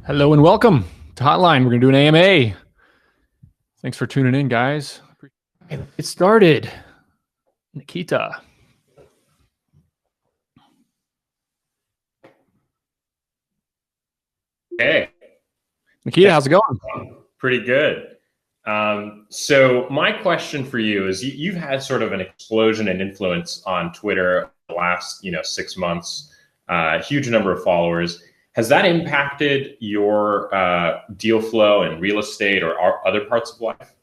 Hello and welcome to Hotline. We're going to do an AMA. Thanks for tuning in, guys. It started. Nikita. Hey. Nikita, how's it going? Pretty good. So my question for you is you've had sort of an explosion in influence on Twitter the last 6 months, huge number of followers. Has that impacted your deal flow in real estate or other parts of life?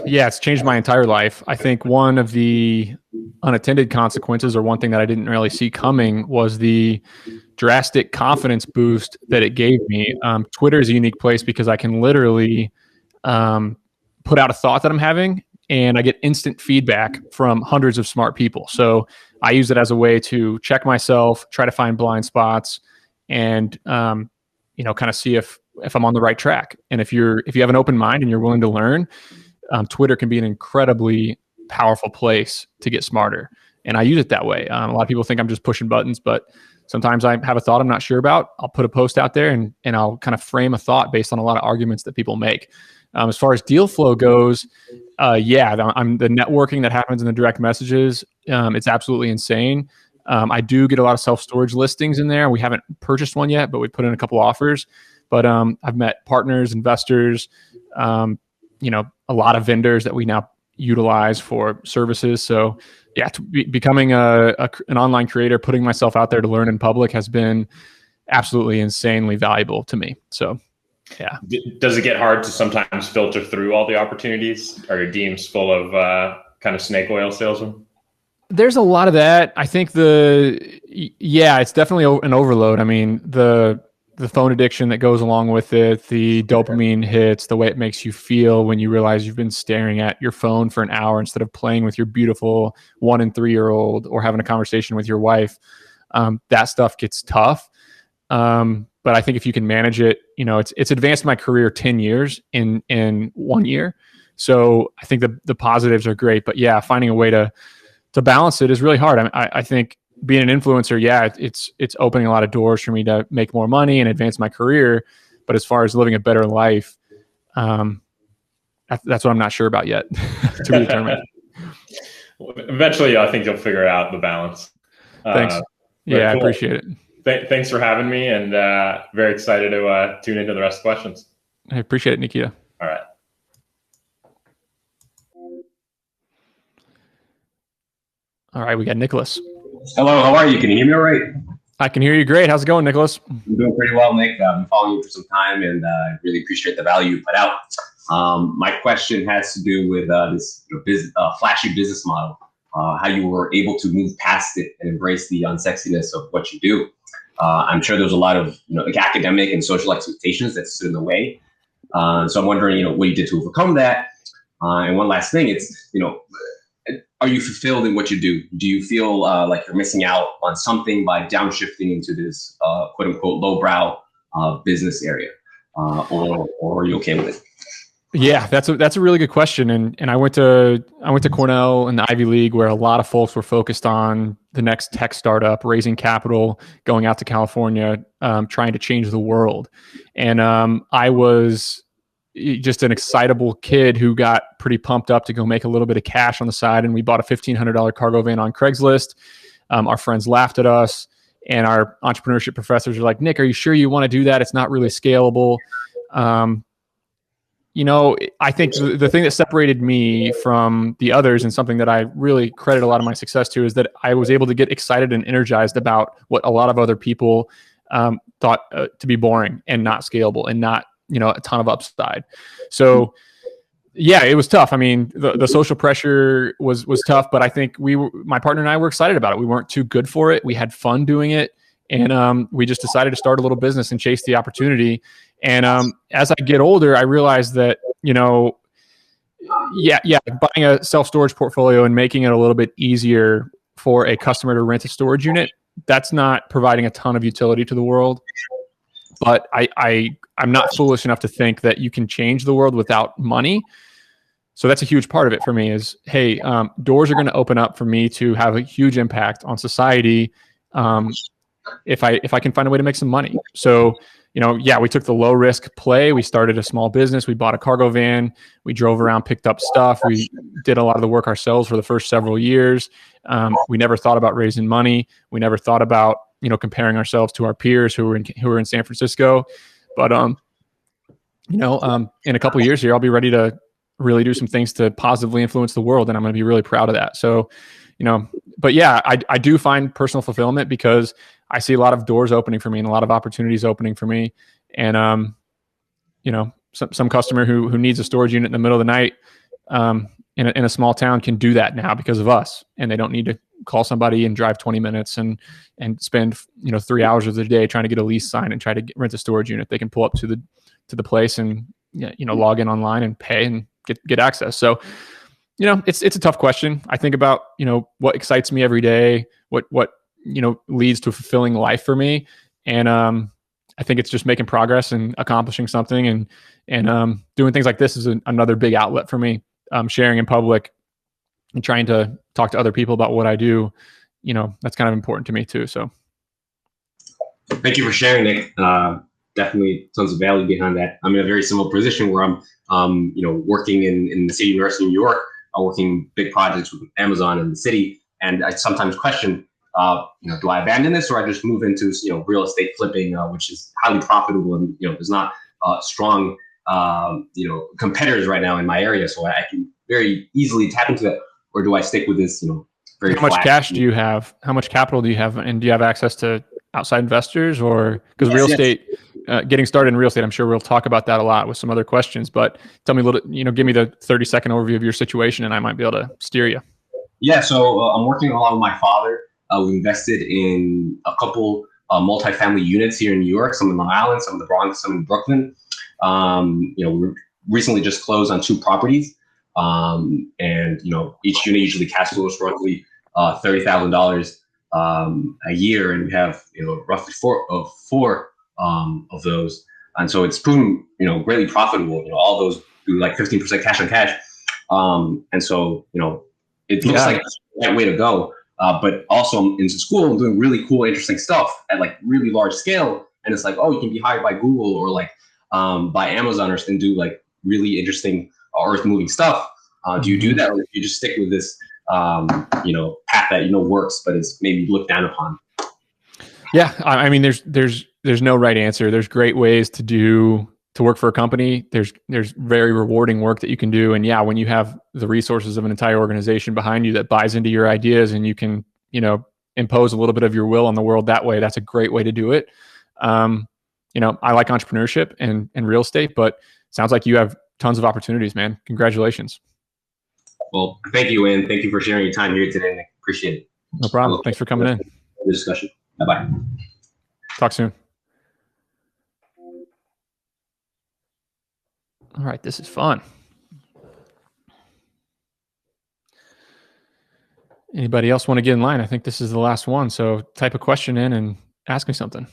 Yeah, it's changed my entire life. I think one of the unintended consequences, or one thing that I didn't really see coming, was the drastic confidence boost that it gave me. Twitter is a unique place because I can literally put out a thought that I'm having, and I get instant feedback from hundreds of smart people. So I use it as a way to check myself, try to find blind spots, and kind of see if I'm on the right track. And if you have an open mind and you're willing to learn, Twitter can be an incredibly powerful place to get smarter. And I use it that way. A lot of people think I'm just pushing buttons, but sometimes I have a thought I'm not sure about. I'll put a post out there and I'll kind of frame a thought based on a lot of arguments that people make. As far as deal flow goes, the networking that happens in the direct messages, it's absolutely insane. I do get a lot of self-storage listings in there. We haven't purchased one yet, but we put in a couple offers. But I've met partners, investors, a lot of vendors that we now utilize for services. So yeah, becoming an online creator, putting myself out there to learn in public has been absolutely insanely valuable to me. So yeah. Does it get hard to sometimes filter through all the opportunities? Are your DMs full of kind of snake oil salesmen? There's a lot of that. I think it's definitely an overload. I mean, the phone addiction that goes along with it, the dopamine hits, the way it makes you feel when you realize you've been staring at your phone for an hour instead of playing with your beautiful 1 and 3-year-old or having a conversation with your wife. That stuff gets tough. But I think if you can manage it, it's advanced my career 10 years in 1 year. So I think the positives are great, but yeah, finding a way to balance it is really hard. I think being an influencer, yeah, it's opening a lot of doors for me to make more money and advance my career. But as far as living a better life, that's what I'm not sure about yet to be determined. Well, eventually, I think you'll figure out the balance. Thanks. Yeah, cool. I appreciate it. Thanks for having me, and very excited to tune into the rest of the questions. I appreciate it, Nikita. All right. All right, we got Nicholas. Hello, how are you? Can you hear me all right? I can hear you great. How's it going, Nicholas? I'm doing pretty well, Nick. I've been following you for some time, and I really appreciate the value you put out. My question has to do with this flashy business model, how you were able to move past it and embrace the unsexiness of what you do. I'm sure there's a lot of academic and social expectations that stood in the way. So I'm wondering, what you did to overcome that. And one last thing, it's are you fulfilled in what you do? Do you feel like you're missing out on something by downshifting into this quote unquote lowbrow business area, or are you okay with it? Yeah, that's a really good question. And I went to Cornell and the Ivy League, where a lot of folks were focused on the next tech startup, raising capital, going out to California, trying to change the world. And I was just an excitable kid who got pretty pumped up to go make a little bit of cash on the side. And we bought a $1,500 cargo van on Craigslist. Our friends laughed at us, and our entrepreneurship professors were like, "Nick, are you sure you want to do that? It's not really scalable." I think the thing that separated me from the others, and something that I really credit a lot of my success to, is that I was able to get excited and energized about what a lot of other people thought to be boring and not scalable and not a ton of upside. So yeah, it was tough. I mean, the social pressure was tough, but I think my partner and I were excited about it. We weren't too good for it. We had fun doing it. And we just decided to start a little business and chase the opportunity. And as I get older, I realized that, buying a self-storage portfolio and making it a little bit easier for a customer to rent a storage unit, that's not providing a ton of utility to the world. But I'm not foolish enough to think that you can change the world without money. So that's a huge part of it for me is, hey, doors are going to open up for me to have a huge impact on society. if I can find a way to make some money. So, you know, yeah, we took the low risk play. We started a small business. We bought a cargo van. We drove around, picked up stuff. We did a lot of the work ourselves for the first several years. We never thought about raising money. We never thought about, you know, comparing ourselves to our peers who were in San Francisco. But you know, in a couple of years here, I'll be ready to really do some things to positively influence the world, and I'm going to be really proud of that. So, you know, but yeah, I do find personal fulfillment because I see a lot of doors opening for me and a lot of opportunities opening for me. And, you know, some customer who needs a storage unit in the middle of the night in a small town can do that now because of us. And they don't need to call somebody and drive 20 minutes and spend, you know, 3 hours of the day trying to get a lease signed and try to rent a storage unit. They can pull up to the place and, you know, log in online and pay and get access. So, you know, it's a tough question. I think about, you know, what excites me every day, what, you know, leads to a fulfilling life for me. And, I think it's just making progress and accomplishing something and doing things like this is another big outlet for me. Sharing in public and trying to talk to other people about what I do, you know, that's kind of important to me too. So. Thank you for sharing, Nick. Definitely tons of value behind that. I'm in a very similar position where I'm, you know, working in the City University of New York, working big projects with Amazon in the city. And I sometimes question, you know, do I abandon this or I just move into, you know, real estate flipping, which is highly profitable and, you know, there's not strong, you know, competitors right now in my area. So I can very easily tap into that. Or do I stick with this, you know, very How much cash do you have? How much capital do you have? And do you have access to outside investors or because real estate, getting started in real estate, I'm sure we'll talk about that a lot with some other questions, but tell me a little, you know, give me the 30-second overview of your situation and I might be able to steer you. Yeah. So I'm working along with my father. We invested in a couple multifamily units here in New York, some in Long Island, some in the Bronx, some in Brooklyn. You know, we recently just closed on 2 properties. And, you know, each unit usually cash flows roughly $30,000 a year. And we have, you know, roughly four of those. And so it's proven, you know, greatly profitable. You know, all those do like 15% cash on cash. And so, you know, it looks like the right way to go. But also I'm into school, I'm doing really cool, interesting stuff at like really large scale. And it's like, oh, you can be hired by Google or like by Amazon and do like really interesting earth moving stuff. Do you do that, or do you just stick with this, you know, path that you know works, but it's maybe looked down upon? Yeah, I mean, there's no right answer. There's great ways to work for a company. There's very rewarding work that you can do, and yeah, when you have the resources of an entire organization behind you that buys into your ideas, and you can, you know, impose a little bit of your will on the world that way. That's a great way to do it. You know, I like entrepreneurship and real estate, but sounds like you have tons of opportunities, man. Congratulations. Well, thank you, and thank you for sharing your time here today, Nick. Appreciate it. No problem. Thanks for coming in. The discussion. Bye-bye. Talk soon. All right, this is fun. Anybody else want to get in line? I think this is the last one. So type a question in and ask me something.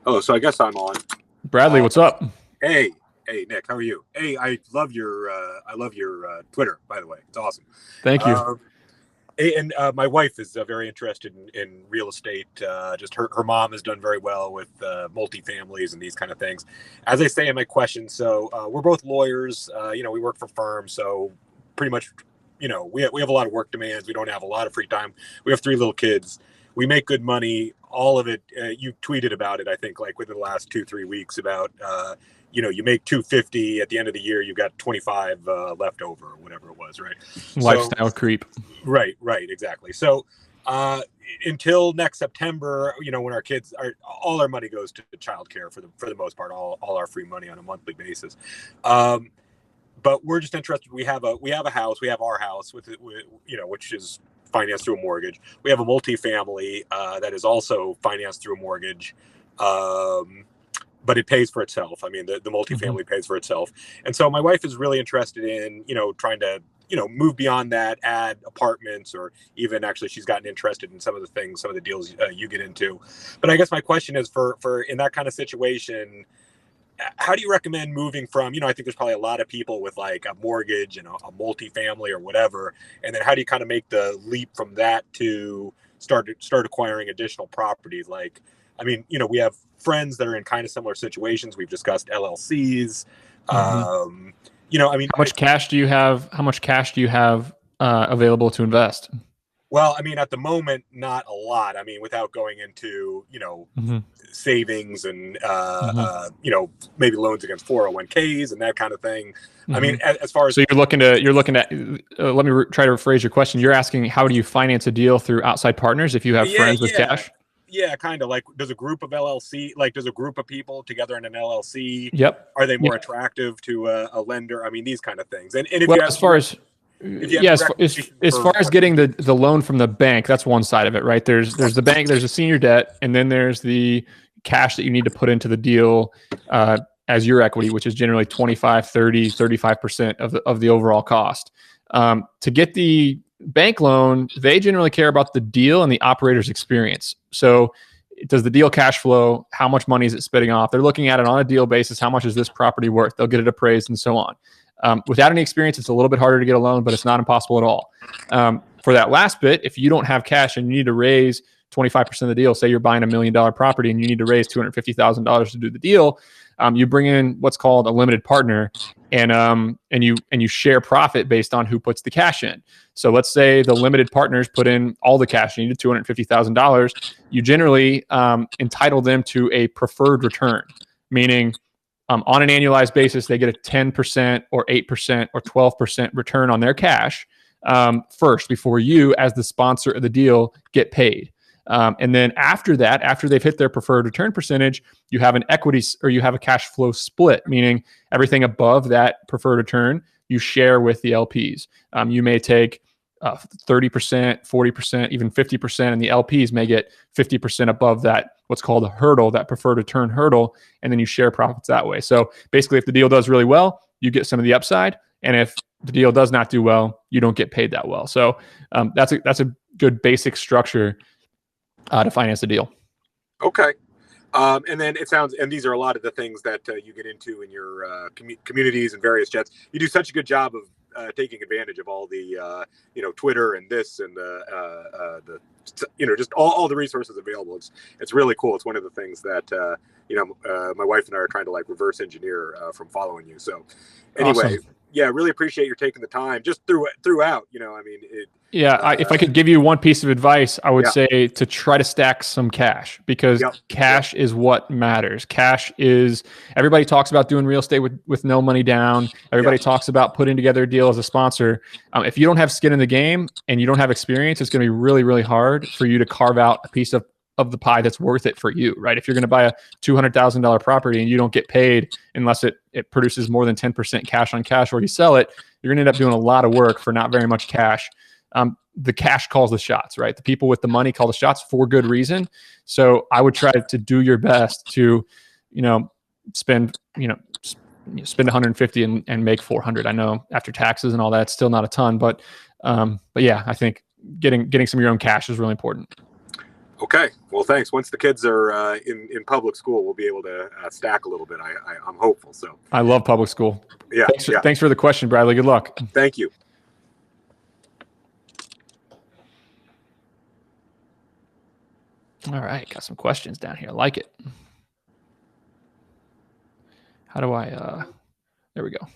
Oh, so I guess I'm on. Bradley, what's up? Hey, Nick, how are you? Hey, I love your Twitter, by the way. It's awesome. Thank you. And my wife is very interested in real estate. Just her mom has done very well with multifamilies and these kind of things. As I say in my question, so we're both lawyers. You know, we work for firms, so pretty much, you know, we have a lot of work demands. We don't have a lot of free time. We have 3 little kids. We make good money. All of it. You tweeted about it, I think, like within the last 2-3 weeks about. You know, you make $250 at the end of the year, you've got 25 left over or whatever it was, right? Lifestyle creep. Right, exactly. So until next September, you know, when our kids are, all our money goes to childcare for the most part, all our free money on a monthly basis. But we're just interested. We have a house. We have our house with you know, which is financed through a mortgage. We have a multifamily that is also financed through a mortgage. But it pays for itself. I mean, the multifamily pays for itself. And so my wife is really interested in, you know, trying to, you know, move beyond that, add apartments, or even actually she's gotten interested in some of the things, some of the deals you get into. But I guess my question is for in that kind of situation, how do you recommend moving from, I think there's probably a lot of people with like a mortgage and a multifamily or whatever. And then how do you kind of make the leap from that to start acquiring additional properties? Like, I mean, we have friends that are in kind of similar situations. We've discussed LLCs. I mean, how much cash do you have? How much cash do you have available to invest? Well, I mean, at the moment, not a lot. I mean, without going into, savings and, maybe loans against 401ks and that kind of thing. I mean, as far as. So you're looking at, let me try to rephrase your question. You're asking, how do you finance a deal through outside partners if you have friends with cash? Yeah, kind of like, does a group of people together in an LLC? Yep. Are they more attractive to a lender? I mean, these kind of things. And if well, you have, as far as getting the loan from the bank, that's one side of it, right? There's the bank, there's a senior debt, and then there's the cash that you need to put into the deal as your equity, which is generally 25, 30, 35% of the overall cost. To get the bank loan, they generally care about the deal and the operator's experience. So does the deal cash flow? How much money is it spitting off? They're looking at it on a deal basis. How much is this property worth? They'll get it appraised and so on. Without any experience, it's a little bit harder to get a loan, but it's not impossible at all. For that last bit, if you don't have cash and you need to raise 25% of the deal, say you're buying $1 million property and you need to raise $250,000 to do the deal, you bring in what's called a limited partner, and you share profit based on who puts the cash in. So let's say the limited partners put in all the cash you needed, $250,000. You generally entitle them to a preferred return, meaning on an annualized basis, they get a 10% or 8% or 12% return on their cash first before you, as the sponsor of the deal, get paid. And then after that, after they've hit their preferred return percentage, you have an equity or you have a cash flow split, meaning everything above that preferred return, you share with the LPs. You may take 30%, 40%, even 50%, and the LPs may get 50% above that, what's called a hurdle, that preferred return hurdle, and then you share profits that way. So basically, if the deal does really well, you get some of the upside, and if the deal does not do well, you don't get paid that well. So that's a good basic structure to finance a deal. Okay. And then it sounds, and these are a lot of the things that you get into in your communities and various chats. You do such a good job of taking advantage of all the, Twitter and this and the just all the resources available. It's really cool. It's one of the things that, my wife and I are trying to like reverse engineer from following you. So anyway, awesome. Yeah, really appreciate your taking the time just throughout, I mean, if I could give you one piece of advice, I would say to try to stack some cash, because cash is what matters. Cash is, everybody talks about doing real estate with no money down. Everybody talks about putting together a deal as a sponsor. If you don't have skin in the game and you don't have experience, it's going to be really, really hard for you to carve out a piece of the pie that's worth it for you, right? If you're going to buy a $200,000 property and you don't get paid unless it produces more than 10% cash on cash, or you sell it, you're going to end up doing a lot of work for not very much cash. The cash calls the shots, right? The people with the money call the shots for good reason. So I would try to do your best to, spend 150 and make 400. I know after taxes and all that, it's still not a ton, but yeah, I think getting some of your own cash is really important. Okay. Well, thanks. Once the kids are in public school, we'll be able to stack a little bit. I'm hopeful. So I love public school. Yeah. Thanks for the question, Bradley. Good luck. Thank you. All right. Got some questions down here. I like it. How do I, there we go.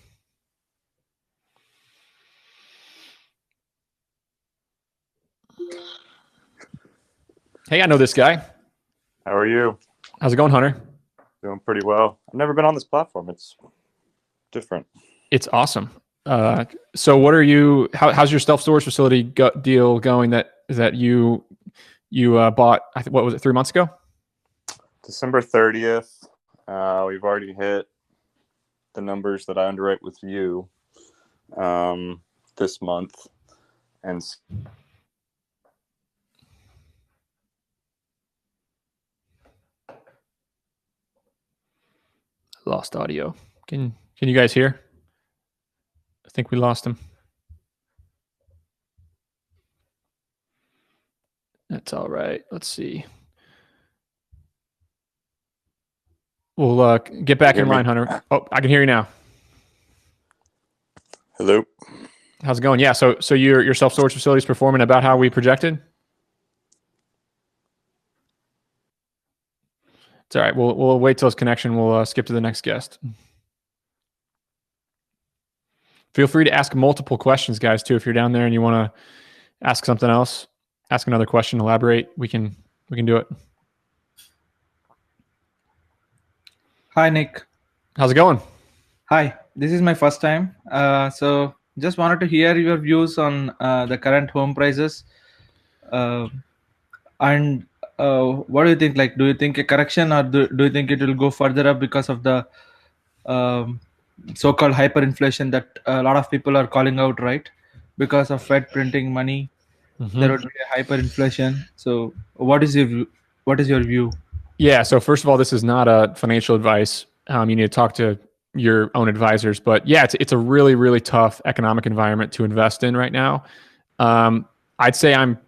Hey, I know this guy. How are you? How's it going, Hunter? Doing pretty well. I've never been on this platform. It's different. It's awesome. So what are you, how's your self-storage facility deal going that you bought, I think, what was it, 3 months ago? December 30th. We've already hit the numbers that I underwrite with you this month. And lost audio. Can you guys hear? I think we lost him. That's all right. Let's see. We'll get back Hear in me? line, Hunter. Oh, I can hear you now. Hello. How's it going? Yeah. So your self-storage facility is performing about how we projected? It's all right. We'll wait till his connection. We'll skip to the next guest. Feel free to ask multiple questions, guys, too. If you're down there and you want to ask something else, ask another question, elaborate, we can do it. Hi, Nick. How's it going? Hi, this is my first time. So just wanted to hear your views on the current home prices. And what do you think? Like, do you think a correction, or do you think it will go further up because of the so-called hyperinflation that a lot of people are calling out, right? Because of Fed printing money, there would be a hyperinflation. So what is your view? Yeah. So first of all, this is not a financial advice. You need to talk to your own advisors. But yeah, it's a really, really tough economic environment to invest in right now. I'd say I'm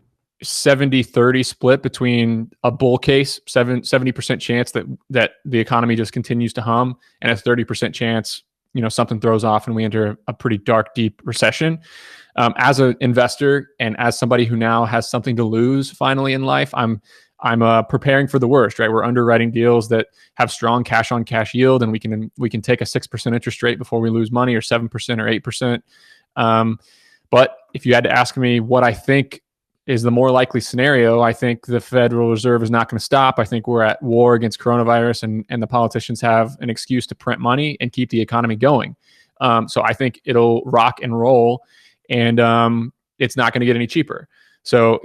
70-30 split between a bull case, 70% chance that the economy just continues to hum, and a 30% chance, something throws off and we enter a pretty dark, deep recession. As an investor and as somebody who now has something to lose finally in life, I'm preparing for the worst, right? We're underwriting deals that have strong cash on cash yield, and we can take a 6% interest rate before we lose money, or 7% or 8%. But if you had to ask me what I think is the more likely scenario, I think the Federal Reserve is not going to stop. I think we're at war against coronavirus, and the politicians have an excuse to print money and keep the economy going. So I think it'll rock and roll, and it's not going to get any cheaper. So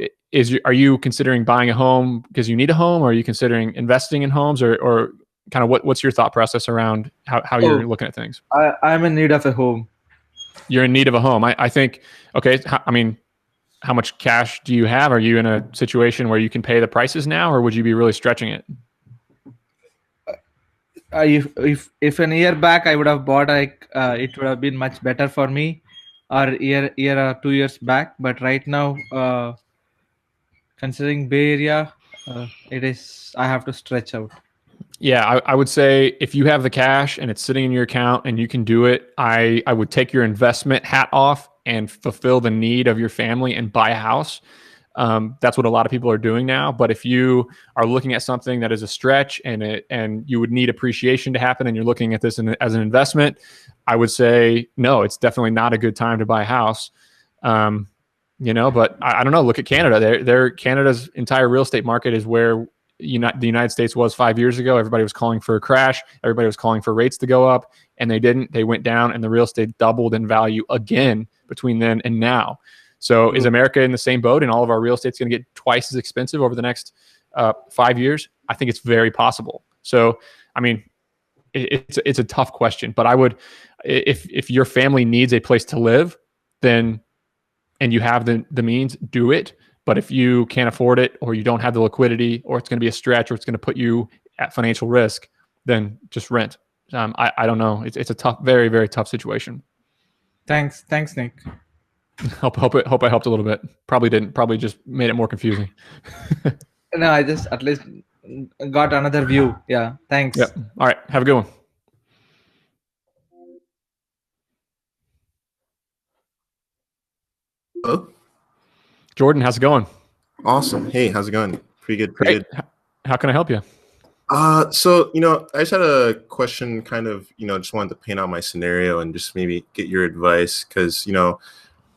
are you considering buying a home because you need a home, or are you considering investing in homes, or kind of what's your thought process around how you're looking at things? I'm in need of a home. You're in need of a home. I think, okay. How much cash do you have? Are you in a situation where you can pay the prices now, or would you be really stretching it? If a year back I would have bought, it would have been much better for me, or year or 2 years back. But right now, considering Bay Area, I have to stretch out. Yeah, I would say if you have the cash and it's sitting in your account and you can do it, I would take your investment hat off and fulfill the need of your family and buy a house. That's what a lot of people are doing now. But if you are looking at something that is a stretch and you would need appreciation to happen, and you're looking at this as an investment, I would say no, it's definitely not a good time to buy a house. But I don't know. Look at Canada. Canada's entire real estate market is where the United States was 5 years ago. Everybody was calling for a crash. Everybody was calling for rates to go up, and they didn't. They went down, and the real estate doubled in value again between then and now. So is America in the same boat, and all of our real estate's going to get twice as expensive over the next 5 years? I think it's very possible. So, it's a tough question, but I would, if your family needs a place to live, then, and you have the means, do it. But if you can't afford it, or you don't have the liquidity, or it's going to be a stretch, or it's going to put you at financial risk, then just rent. I don't know. It's a tough, very, very tough situation. Thanks, Nick. Hope I helped a little bit. Probably didn't. Probably just made it more confusing. No, I just at least got another view. Yeah, thanks. Yep. All right. Have a good one. Hello? Jordan, how's it going? Awesome. Hey, how's it going? Pretty good. How can I help you? So, I just had a question, kind of, just wanted to paint out my scenario and just maybe get your advice, because,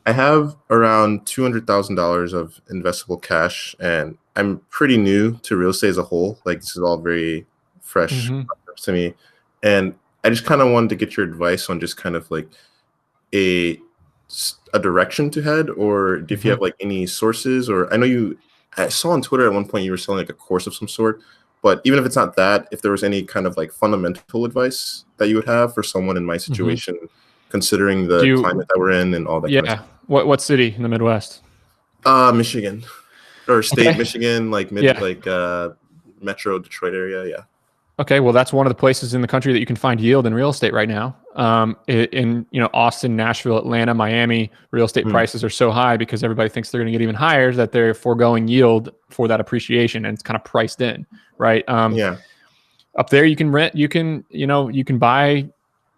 I have around $200,000 of investable cash, and I'm pretty new to real estate as a whole. Like, this is all very fresh to me. And I just kind of wanted to get your advice on just kind of like a direction to head, or if you have like any sources, or I saw on Twitter at one point you were selling like a course of some sort, but even if it's not that, if there was any kind of like fundamental advice that you would have for someone in my situation, considering the climate that we're in and all that. Yeah. Kind of stuff. What city in the Midwest? Michigan, or state Michigan, like Metro Detroit area. Yeah. Okay, well, that's one of the places in the country that you can find yield in real estate right now. In Austin, Nashville, Atlanta, Miami, real estate prices are so high because everybody thinks they're going to get even higher, that they're foregoing yield for that appreciation, and it's kind of priced in, right? up there you can rent, you can buy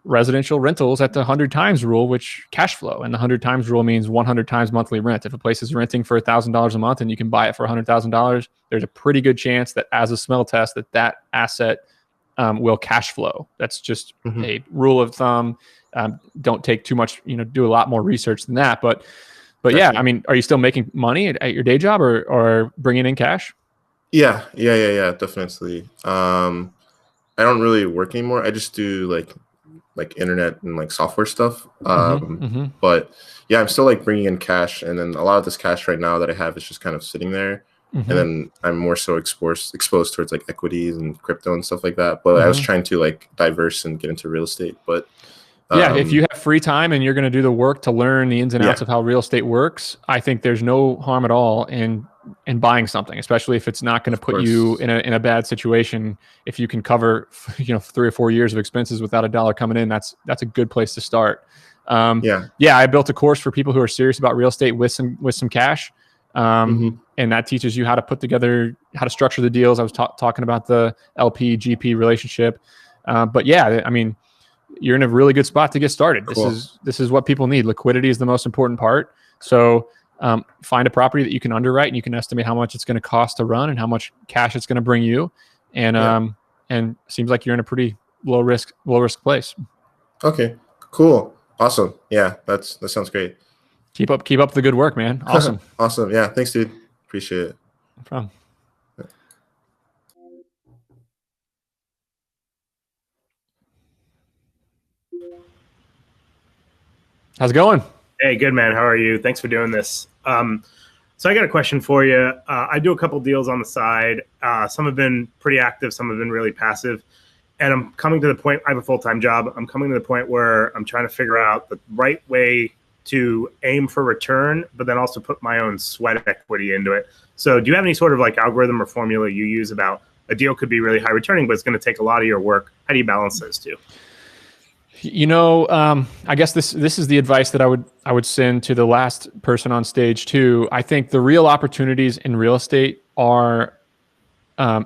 residential rentals at the 100 times rule, which cash flow, and the 100 times rule means 100 times monthly rent. If a place is renting for $1,000 a month and you can buy it for $100,000, there's a pretty good chance that as a smell test that asset will cash flow. That's just a rule of thumb. Don't take too much, do a lot more research than that. But yeah, I mean, are you still making money at your day job or bringing in cash? Yeah, definitely. I don't really work anymore. I just do like internet and like software stuff. But yeah, I'm still like bringing in cash, and then a lot of this cash right now that I have is just kind of sitting there. And then I'm more so exposed towards like equities and crypto and stuff like that. But I was trying to like diverse and get into real estate. But yeah, if you have free time and you're going to do the work to learn the ins and outs of how real estate works, I think there's no harm at all in buying something, especially if it's not going to put you in a bad situation. If you can cover 3 or 4 years of expenses without $1 coming in, that's a good place to start. I built a course for people who are serious about real estate with some cash. And that teaches you how to put together, how to structure the deals. I was talking about the LP GP relationship. But yeah, I mean, you're in a really good spot to get started. Cool. This is what people need. Liquidity is the most important part. So find a property that you can underwrite and you can estimate how much it's going to cost to run and how much cash it's going to bring you. And seems like you're in a pretty low risk place. Okay, cool. Awesome. Yeah, that sounds great. Keep up the good work, man. Awesome. Awesome. Yeah. Thanks, dude. Appreciate it. No problem. How's it going? Hey, good, man. How are you? Thanks for doing this. So I got a question for you. I do a couple deals on the side. Some have been pretty active. Some have been really passive. And I'm coming to the point, I have a full-time job. I'm coming to the point where I'm trying to figure out the right way to aim for return, but then also put my own sweat equity into it. So do you have any sort of like algorithm or formula you use about a deal could be really high returning, but it's going to take a lot of your work? How do you balance those two? I guess this is the advice that I would send to the last person on stage too. I think the real opportunities in real estate are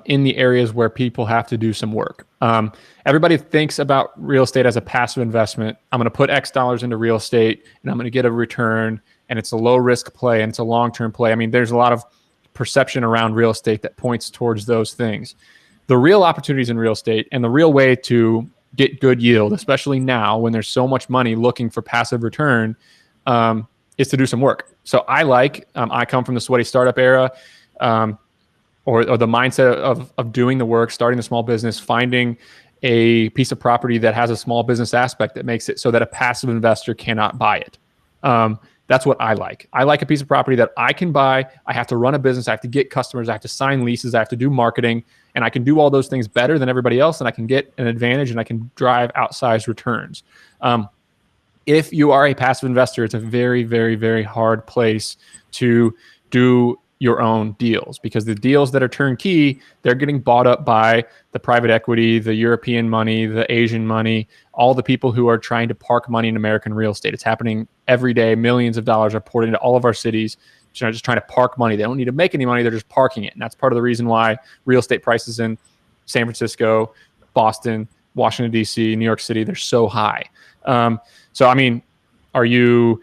in the areas where people have to do some work. Everybody thinks about real estate as a passive investment. I'm going to put X dollars into real estate and I'm going to get a return, and it's a low risk play and it's a long-term play. I mean, there's a lot of perception around real estate that points towards those things. The real opportunities in real estate and the real way to get good yield, especially now when there's so much money looking for passive return, is to do some work. So I come from the sweaty startup era, or the mindset of doing the work, starting a small business, finding a piece of property that has a small business aspect that makes it so that a passive investor cannot buy it. That's what I like. I like a piece of property that I can buy. I have to run a business. I have to get customers. I have to sign leases. I have to do marketing. And I can do all those things better than everybody else. And I can get an advantage and I can drive outsized returns. If you are a passive investor, it's a very, very, very hard place to do your own deals, because the deals that are turnkey, they're getting bought up by the private equity, the European money, the Asian money, all the people who are trying to park money in American real estate. It's happening every day. Millions of dollars are poured into all of our cities, just trying to park money. They don't need to make any money. They're just parking it. And that's part of the reason why real estate prices in San Francisco, Boston, Washington, D.C., New York City, they're so high. So, I mean, are you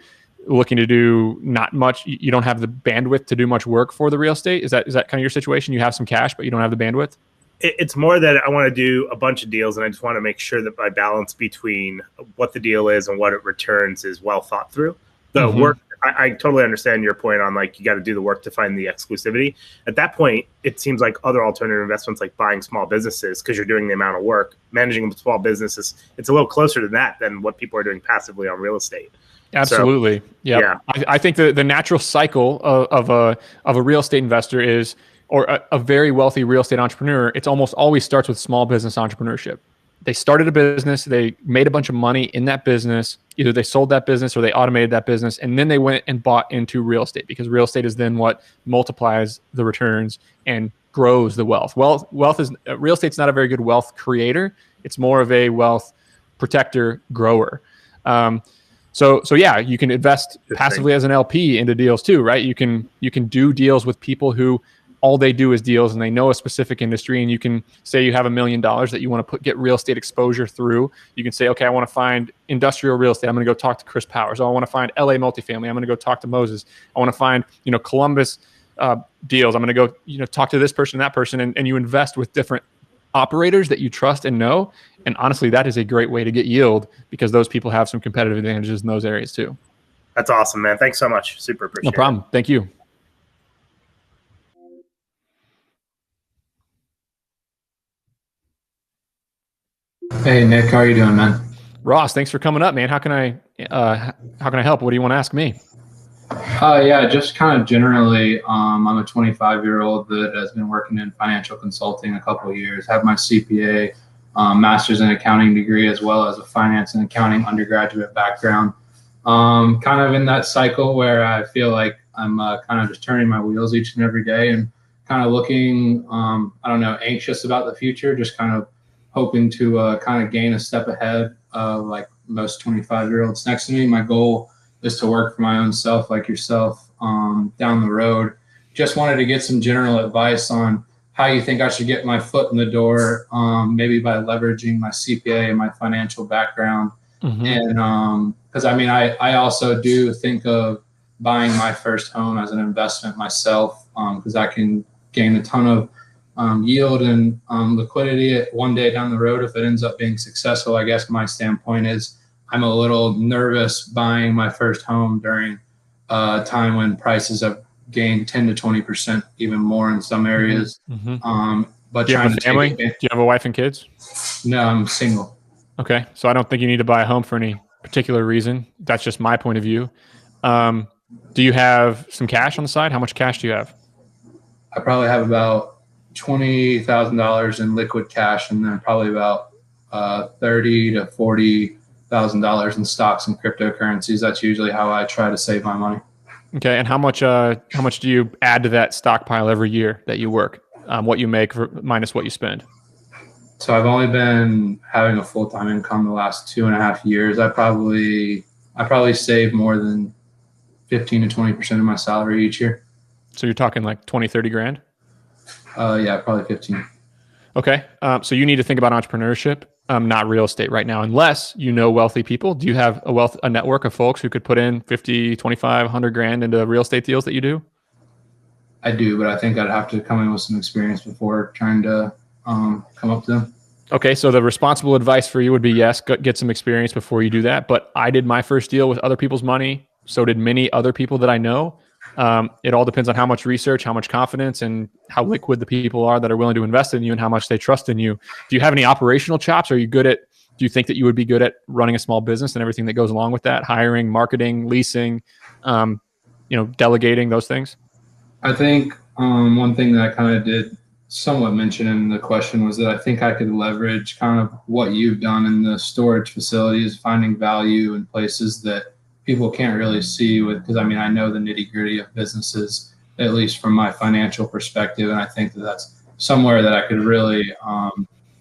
looking to do not much? You don't have the bandwidth to do much work for the real estate? Is that kind of your situation? You have some cash, but you don't have the bandwidth? It's more that I want to do a bunch of deals, and I just want to make sure that my balance between what the deal is and what it returns is well thought through. The work, I totally understand your point on like you got to do the work to find the exclusivity. At that point, it seems like other alternative investments like buying small businesses, because you're doing the amount of work, managing a small businesses, it's a little closer to that than what people are doing passively on real estate. Absolutely. So, yeah. I think the natural cycle of a real estate investor is, or a very wealthy real estate entrepreneur, it's almost always starts with small business entrepreneurship. They started a business, they made a bunch of money in that business. Either they sold that business or they automated that business, and then they went and bought into real estate, because real estate is then what multiplies the returns and grows the wealth. Real estate's not a very good wealth creator. It's more of a wealth protector, grower. So yeah, you can invest passively as an LP into deals too, right? You can do deals with people who all they do is deals and they know a specific industry, and you can say you have $1 million that you want to get real estate exposure through. You can say, okay, I want to find industrial real estate. I'm going to go talk to Chris Powers. Oh, I want to find LA multifamily. I'm going to go talk to Moses. I want to find, Columbus deals. I'm going to go, talk to this person, that person. And you invest with different operators that you trust and know. And honestly, that is a great way to get yield because those people have some competitive advantages in those areas too. That's awesome, man. Thanks so much. Super appreciate it. No problem. Thank you. Hey Nick, how are you doing, man? Ross, thanks for coming up, man. How can I help? What do you want to ask me? Yeah, just kind of generally, I'm a 25-year-old that has been working in financial consulting a couple of years, have my CPA, master's in accounting degree, as well as a finance and accounting undergraduate background. Kind of in that cycle where I feel like I'm kind of just turning my wheels each and every day and kind of looking, anxious about the future, just kind of hoping to kind of gain a step ahead of like most 25-year-olds next to me. My goal is to work for my own self, like yourself, down the road. Just wanted to get some general advice on how you think I should get my foot in the door, maybe by leveraging my CPA and my financial background. Mm-hmm. And because I also do think of buying my first home as an investment myself, because I can gain a ton of yield and liquidity at one day down the road if it ends up being successful. I guess my standpoint is I'm a little nervous buying my first home during a time when prices have gained 10 to 20%, even more in some areas. Mm-hmm. But do you have a family? Do you have a wife and kids? No, I'm single. Okay, so I don't think you need to buy a home for any particular reason. That's just my point of view. Do you have some cash on the side? How much cash do you have? I probably have about $20,000 in liquid cash, and then probably about $30,000 to $40,000 in stocks and cryptocurrencies. That's usually how I try to save my money. Okay, and how much do you add to that stockpile every year that you work? What you make minus what you spend? So I've only been having a full-time income the last 2.5 years. I probably save more than 15 to 20% of my salary each year. So you're talking like 20, 30 grand? Yeah, probably 15. Okay. So you need to think about entrepreneurship, not real estate right now, unless you know wealthy people. Do you have a network of folks who could put in 50, 25, 100 grand into real estate deals that you do? I do, but I think I'd have to come in with some experience before trying to come up to them. Okay. So the responsible advice for you would be, yes, get some experience before you do that. But I did my first deal with other people's money. So did many other people that I know. It all depends on how much research, how much confidence, and how liquid the people are that are willing to invest in you and how much they trust in you. Do you have any operational chops? Do you think that you would be good at running a small business and everything that goes along with that? Hiring, marketing, leasing, delegating, those things? I think one thing that I kind of did somewhat mention in the question was that I think I could leverage kind of what you've done in the storage facilities, finding value in places that people can't really see because I know the nitty gritty of businesses, at least from my financial perspective. And I think that that's somewhere that I could really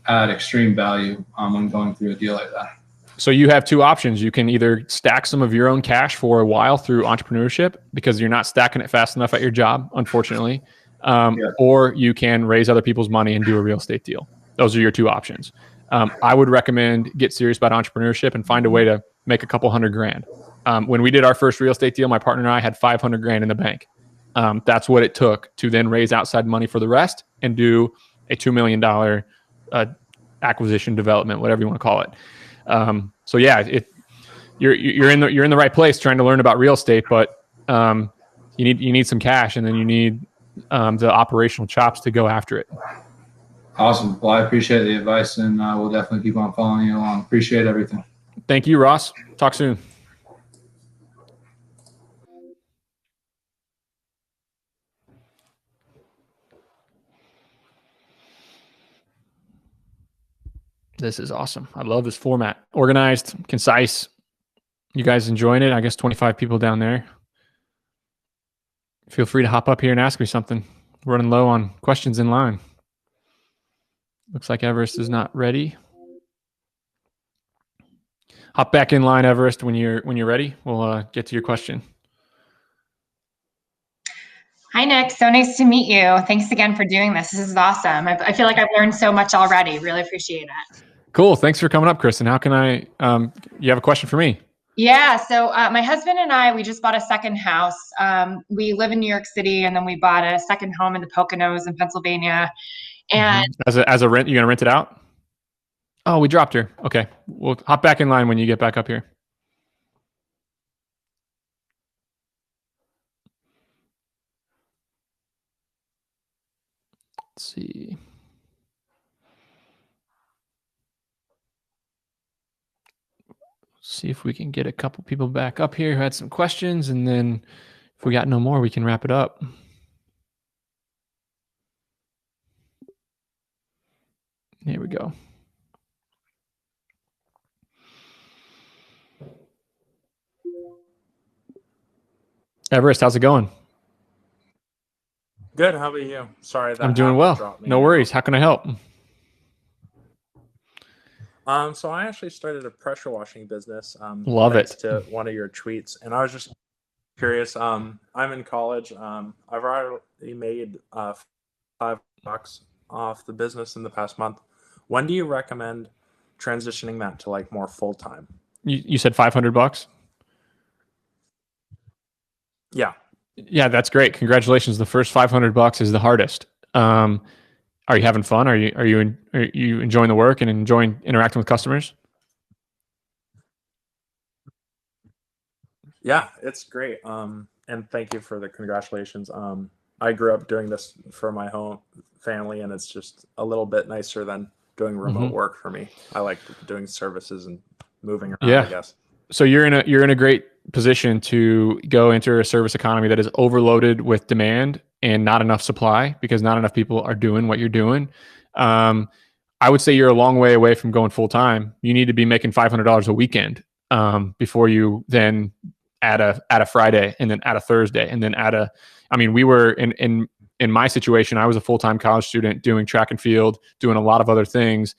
add extreme value when going through a deal like that. So you have two options. You can either stack some of your own cash for a while through entrepreneurship because you're not stacking it fast enough at your job, unfortunately. Or you can raise other people's money and do a real estate deal. Those are your two options. I would recommend get serious about entrepreneurship and find a way to make a couple $100 grand. When we did our first real estate deal, my partner and I had $500 grand in the bank. That's what it took to then raise outside money for the rest and do a $2 million acquisition development, whatever you want to call it. So yeah, you're in the right place trying to learn about real estate, but you need some cash, and then you need the operational chops to go after it. Awesome. Well, I appreciate the advice, and we'll definitely keep on following you along. Appreciate everything. Thank you, Ross. Talk soon. This is awesome. I love this format. Organized, concise. You guys enjoying it? I guess 25 people down there. Feel free to hop up here and ask me something. We're running low on questions in line. Looks like Everest is not ready. Hop back in line, Everest, when you're ready. We'll get to your question. Hi, Nick. So nice to meet you. Thanks again for doing this. This is awesome. I feel like I've learned so much already. Really appreciate it. Cool. Thanks for coming up, Kristen. How can I, you have a question for me? Yeah. So my husband and I, we just bought a second house. We live in New York City, and then we bought a second home in the Poconos in Pennsylvania. And As a rent, you going to rent it out? Oh, we dropped her. Okay. We'll hop back in line when you get back up here. Let's see. See if we can get a couple people back up here who had some questions, and then if we got no more, we can wrap it up. Here we go. Everest, how's it going? Good. How about you? Sorry, that I'm doing app well. dropped me. No worries. How can I help? So I actually started a pressure washing business. Love thanks it. to one of your tweets, and I was just curious. I'm in college. I've already made $5 off the business in the past month. When do you recommend transitioning that to like more full time? You said $500? Yeah. Yeah, that's great. Congratulations. The first $500 is the hardest. Are you having fun? Are you enjoying the work and enjoying interacting with customers? Yeah, it's great. And thank you for the congratulations. I grew up doing this for my home family, and it's just a little bit nicer than doing remote work for me. I like doing services and moving around, I guess. So you're in a great position to go enter a service economy that is overloaded with demand and not enough supply, because not enough people are doing what you're doing. I would say you're a long way away from going full time. You need to be making $500 a weekend before you then add a Friday, and then add a Thursday, and then add a. I mean, we were in my situation. I was a full time college student doing track and field, doing a lot of other things.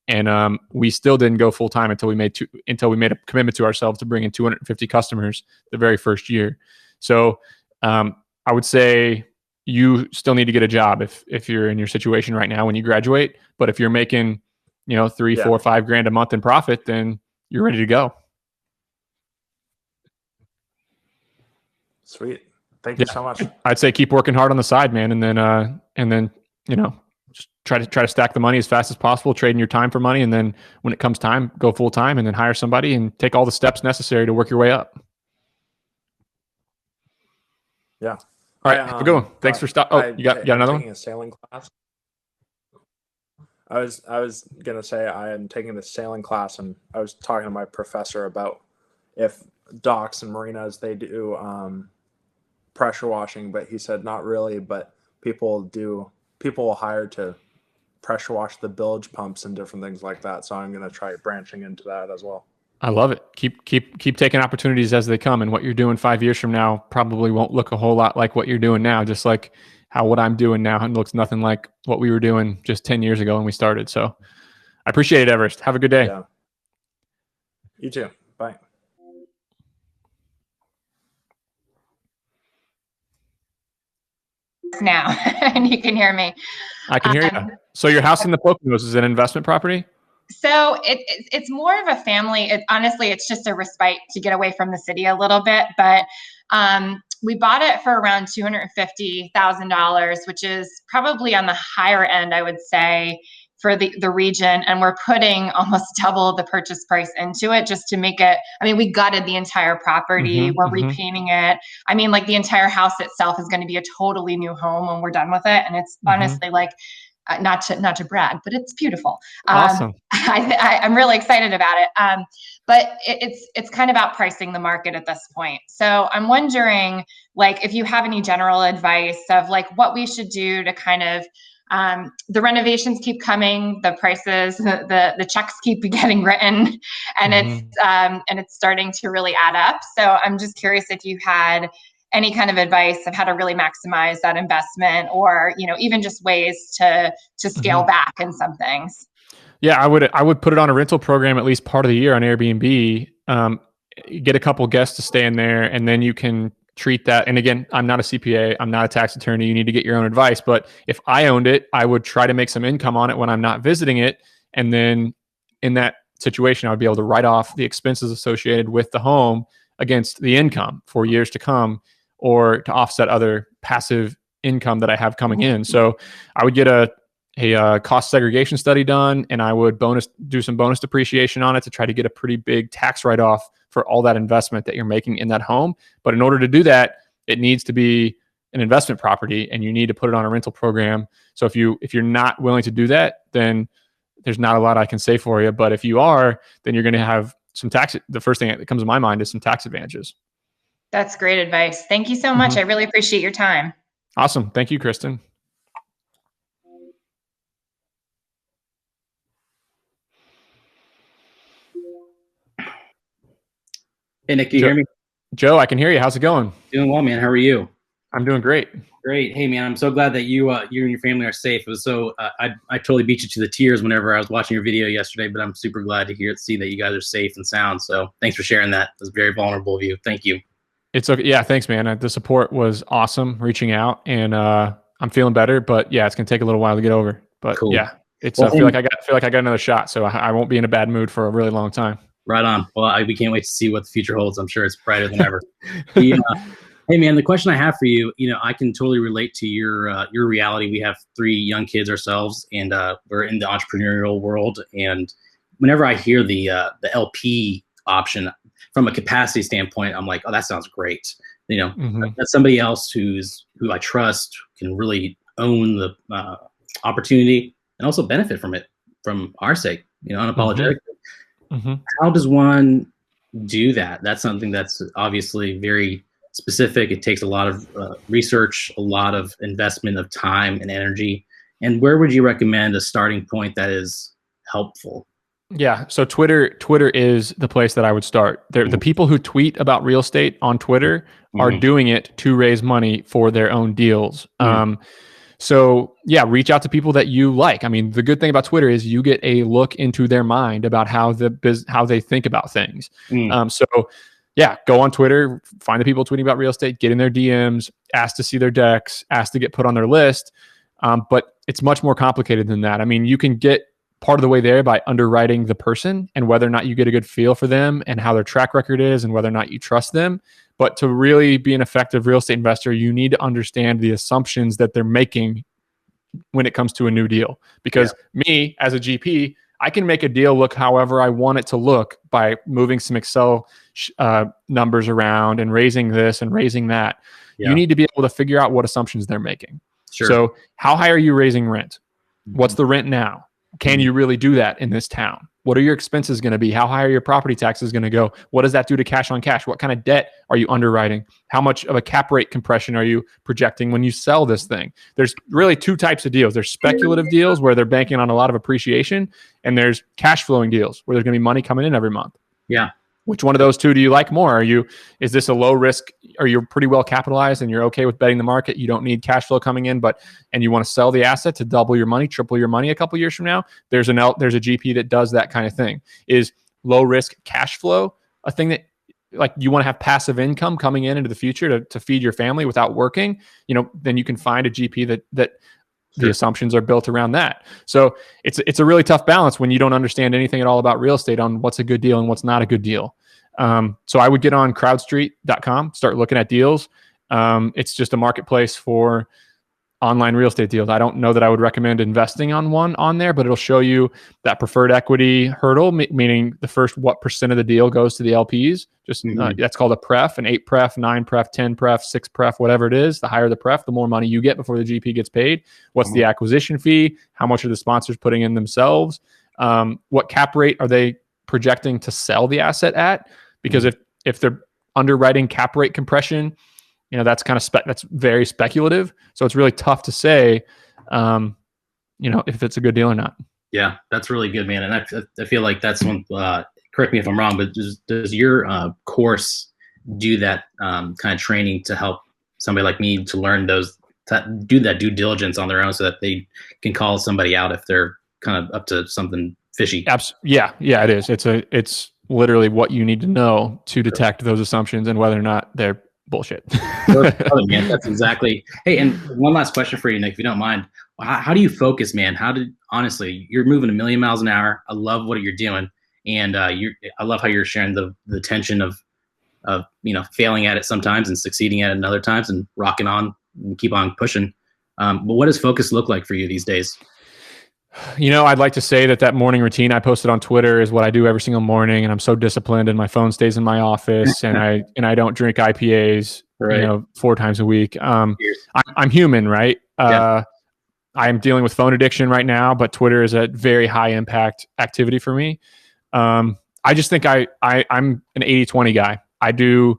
And we still didn't go full time until we made a commitment to ourselves to bring in 250 customers the very first year. So I would say you still need to get a job if you're in your situation right now when you graduate. But if you're making, $3, $4, $5 a month in profit, then you're ready to go. Sweet. Thank you so much. I'd say keep working hard on the side, man, and then just try to stack the money as fast as possible, trading your time for money, and then when it comes time, go full time, and then hire somebody and take all the steps necessary to work your way up. Yeah. All right, have a good one. Thanks for stopping. Oh, you got another one? Taking a sailing class. I was gonna say I am taking the sailing class, and I was talking to my professor about if docks and marinas they do pressure washing, but he said not really, but people will hire to pressure wash the bilge pumps and different things like that. So I'm going to try branching into that as well. I love it. Keep taking opportunities as they come, and what you're doing 5 years from now probably won't look a whole lot like what you're doing now, just like how what I'm doing now looks nothing like what we were doing just 10 years ago when we started. So I appreciate it, Everest. Have a good day. Yeah. You too. Bye. now, and you can hear me. I can hear you. So your house in the Poconos is an investment property? So it's more of a family. Honestly, it's just a respite to get away from the city a little bit. But we bought it for around $250,000, which is probably on the higher end, I would say, for the region. And we're putting almost double the purchase price into it just to make it. I mean, we gutted the entire property. We're repainting it. I mean, like the entire house itself is going to be a totally new home when we're done with it. And it's honestly like, not to brag, but it's beautiful. Awesome. I'm really excited about it. But it's kind of outpricing the market at this point. So I'm wondering, like, if you have any general advice of like what we should do to kind of, the renovations keep coming, the prices, the checks keep getting written, and it's starting to really add up. So I'm just curious if you had any kind of advice of how to really maximize that investment, or, you know, even just ways to scale back in some things. Yeah, I would put it on a rental program at least part of the year on Airbnb. Get a couple guests to stay in there, and then you can treat that. And again, I'm not a CPA, I'm not a tax attorney. You need to get your own advice. But if I owned it, I would try to make some income on it when I'm not visiting it. And then in that situation, I would be able to write off the expenses associated with the home against the income for years to come, or to offset other passive income that I have coming in. So I would get a cost segregation study done, and I would do some bonus depreciation on it to try to get a pretty big tax write-off for all that investment that you're making in that home. But in order to do that, it needs to be an investment property, and you need to put it on a rental program. So if you're not willing to do that, then there's not a lot I can say for you. But if you are, then you're going to have some tax. The first thing that comes to my mind is some tax advantages. That's great advice. Thank you so much. I really appreciate your time. Awesome. Thank you, Kristen. Hey, Nick, can you hear me? Joe, I can hear you. How's it going? Doing well, man. How are you? I'm doing great. Great. Hey, man, I'm so glad that you and your family are safe. It was so I totally beat you to the tears whenever I was watching your video yesterday, but I'm super glad to see that you guys are safe and sound. So thanks for sharing that. It was very vulnerable of you. Thank you. It's okay. Yeah, thanks, man. The support was awesome reaching out, and I'm feeling better, but yeah, it's going to take a little while to get over. But cool. Yeah, it's I feel like I got another shot, so I won't be in a bad mood for a really long time. Right on. Well, we can't wait to see what the future holds. I'm sure it's brighter than ever. Hey, man, the question I have for you, I can totally relate to your reality. We have 3 young kids ourselves, and we're in the entrepreneurial world. And whenever I hear the LP option from a capacity standpoint, I'm like, oh, that sounds great. That's somebody else who I trust, can really own the opportunity and also benefit from it, from our sake, unapologetically. How does one do that? That's something that's obviously very specific. It takes a lot of research, a lot of investment of time and energy. And where would you recommend a starting point that is helpful? Yeah. So Twitter is the place that I would start. The people who tweet about real estate on Twitter are doing it to raise money for their own deals. So yeah, reach out to people that you like. I mean, the good thing about Twitter is you get a look into their mind about how they think about things. So yeah, go on Twitter, find the people tweeting about real estate, get in their DMs, ask to see their decks, ask to get put on their list. But it's much more complicated than that. I mean, you can get part of the way there by underwriting the person and whether or not you get a good feel for them and how their track record is and whether or not you trust them. But to really be an effective real estate investor, you need to understand the assumptions that they're making when it comes to a new deal. Because me, as a GP, I can make a deal look however I want it to look by moving some Excel numbers around and raising this and raising that. You need to be able to figure out what assumptions they're making. So how high are you raising rent? What's the rent now? Can you really do that in this town? What are your expenses going to be? How high are your property taxes going to go? What does that do to cash on cash? What kind of debt are you underwriting? How much of a cap rate compression are you projecting when you sell this thing? There's really 2 types of deals. There's speculative deals where they're banking on a lot of appreciation, and there's cash flowing deals where there's going to be money coming in every month. Yeah. Which one of those 2 do you like more? Is this a low risk? Are you pretty well capitalized and you're okay with betting the market? You don't need cash flow coming in, and you want to sell the asset to double your money, triple your money a couple years from now. There's a GP that does that kind of thing. Is low risk cash flow a thing that, like, you want to have passive income coming in into the future to feed your family without working? Then you can find a GP that the assumptions are built around that. So it's a really tough balance when you don't understand anything at all about real estate on what's a good deal and what's not a good deal. So I would get on crowdstreet.com, start looking at deals. It's just a marketplace for online real estate deals. I don't know that I would recommend investing on one on there, but it'll show you that preferred equity hurdle, meaning the first what % of the deal goes to the LPs. That's called a pref, an 8 pref, 9 pref, 10 pref, 6 pref, whatever it is. The higher the pref, the more money you get before the GP gets paid. What's the acquisition fee? How much are the sponsors putting in themselves? What cap rate are they projecting to sell the asset at? Because if they're underwriting cap rate compression, that's kind of that's very speculative. So it's really tough to say, if it's a good deal or not. Yeah, that's really good, man. And I feel like that's one. Correct me if I'm wrong, but does your course do that kind of training to help somebody like me to learn to do that due diligence on their own, so that they can call somebody out if they're kind of up to something fishy? Yeah, it is. It's literally what you need to know to detect those assumptions and whether or not they're bullshit. Man, that's exactly. Hey, and one last question for you, Nick, if you don't mind. How do you focus, man? Honestly, you're moving 1,000,000 miles an hour. I love what you're doing, and I love how you're sharing the tension of failing at it sometimes and succeeding at it other times, and rocking on and keep on pushing. But what does focus look like for you these days? I'd like to say that morning routine I posted on Twitter is what I do every single morning, and I'm so disciplined, and my phone stays in my office, and I don't drink IPAs, Right. 4 times a week. I'm human, right? Yeah. I'm dealing with phone addiction right now, but Twitter is a very high impact activity for me. I just think I'm an 80-20 guy. I do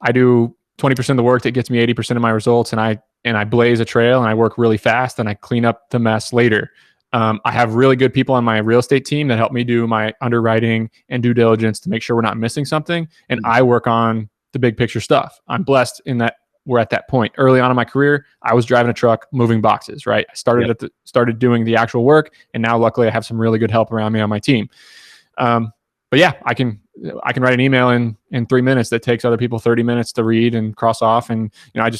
20% of the work that gets me 80% of my results, and I blaze a trail, and I work really fast, and I clean up the mess later. I have really good people on my real estate team that help me do my underwriting and due diligence to make sure we're not missing something. And I work on the big picture stuff. I'm blessed in that we're at that point. Early on in my career, I was driving a truck, moving boxes, right? I started doing the actual work. And now luckily I have some really good help around me on my team. But yeah, I can write an email in 3 minutes that takes other people 30 minutes to read and cross off. And, I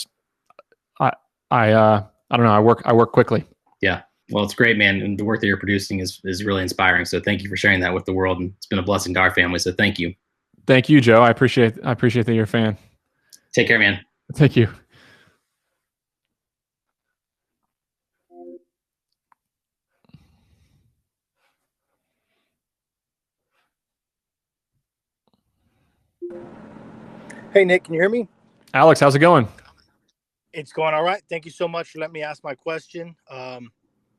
don't know. I work quickly. Yeah. Well, it's great, man. And the work that you're producing is really inspiring. So thank you for sharing that with the world. And it's been a blessing to our family. So thank you. Thank you, Joe. I appreciate that you're a fan. Take care, man. Thank you. Hey, Nick, can you hear me? Alex, how's it going? It's going all right. Thank you so much for letting me ask my question.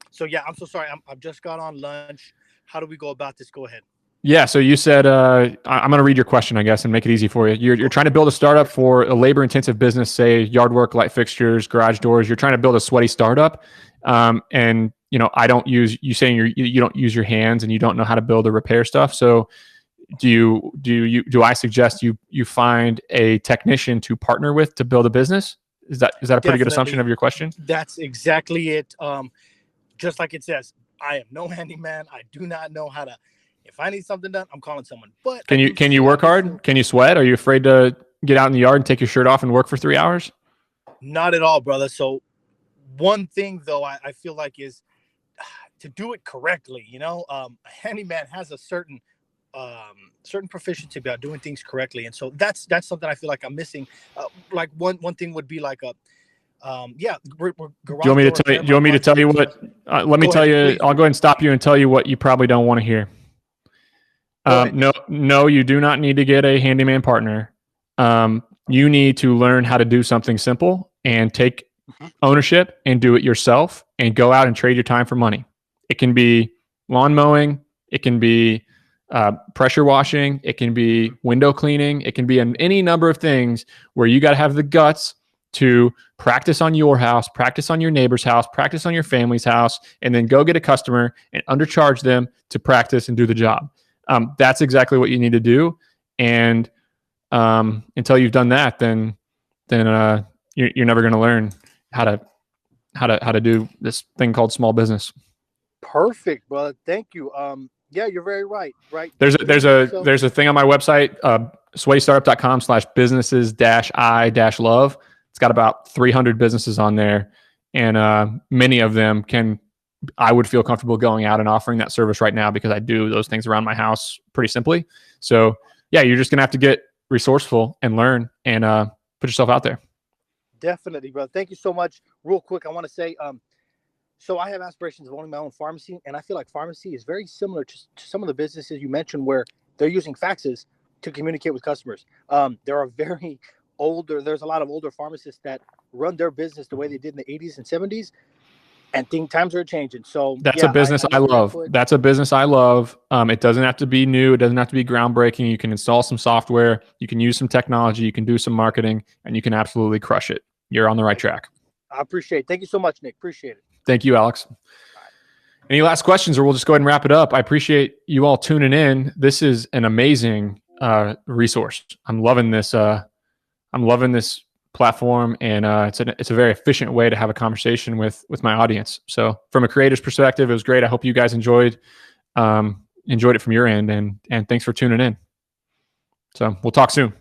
So yeah, I'm so sorry. I've just got on lunch. How do we go about this? Go ahead. Yeah. So you said, I'm going to read your question, I guess, and make it easy for you. You're trying to build a startup for a labor intensive business, say yard work, light fixtures, garage doors. You're trying to build a sweaty startup. And I don't use, you saying you don't use your hands and you don't know how to build or repair stuff. So do I suggest you find a technician to partner with to build a business? Is that a pretty good assumption of your question? That's exactly it. Just like it says, I am no handyman. I do not know how to. If I need something done, I'm calling someone. But can you work hard? Can you sweat? Are you afraid to get out in the yard and take your shirt off and work for 3 hours? Not at all, brother. So one thing though, I feel like is to do it correctly. A handyman has a certain proficiency about doing things correctly, and so that's something I feel like I'm missing. Like one thing would be like a. Do you want me to tell you what? Let me tell you. Please. I'll go ahead and stop you and tell you what you probably don't want to hear. No, you do not need to get a handyman partner. You need to learn how to do something simple and take ownership and do it yourself and go out and trade your time for money. It can be lawn mowing. It can be pressure washing. It can be window cleaning. It can be any number of things where you got to have the guts to practice on your house, practice on your neighbor's house, practice on your family's house, and then go get a customer and undercharge them to practice and do the job. That's exactly what you need to do. And until you've done that, then you're never going to learn how to do this thing called small business. Perfect, brother. Thank you. Yeah, you're very right. Right. There's a thing on my website, sweatystartup.com/businesses-i-love. It's got about 300 businesses on there, and many of them I would feel comfortable going out and offering that service right now because I do those things around my house pretty simply. So yeah, you're just gonna have to get resourceful and learn and put yourself out there. Definitely, brother. Thank you so much. Real quick, I want to say, so I have aspirations of owning my own pharmacy, and I feel like pharmacy is very similar to some of the businesses you mentioned where they're using faxes to communicate with customers. There are there's a lot of older pharmacists that run their business the way they did in the 80s and 70s, and times are changing. So that's a business I love. That's a business I love. It doesn't have to be new. It doesn't have to be groundbreaking. You can install some software. You can use some technology. You can do some marketing, and you can absolutely crush it. You're on the right track. I appreciate it. Thank you so much, Nick. Appreciate it. Thank you, Alex. Any last questions, or we'll just go ahead and wrap it up? I appreciate you all tuning in. This is an amazing resource. I'm loving this. I'm loving this platform, and it's a very efficient way to have a conversation with my audience. So, from a creator's perspective, it was great. I hope you guys enjoyed it from your end, and thanks for tuning in. So, we'll talk soon.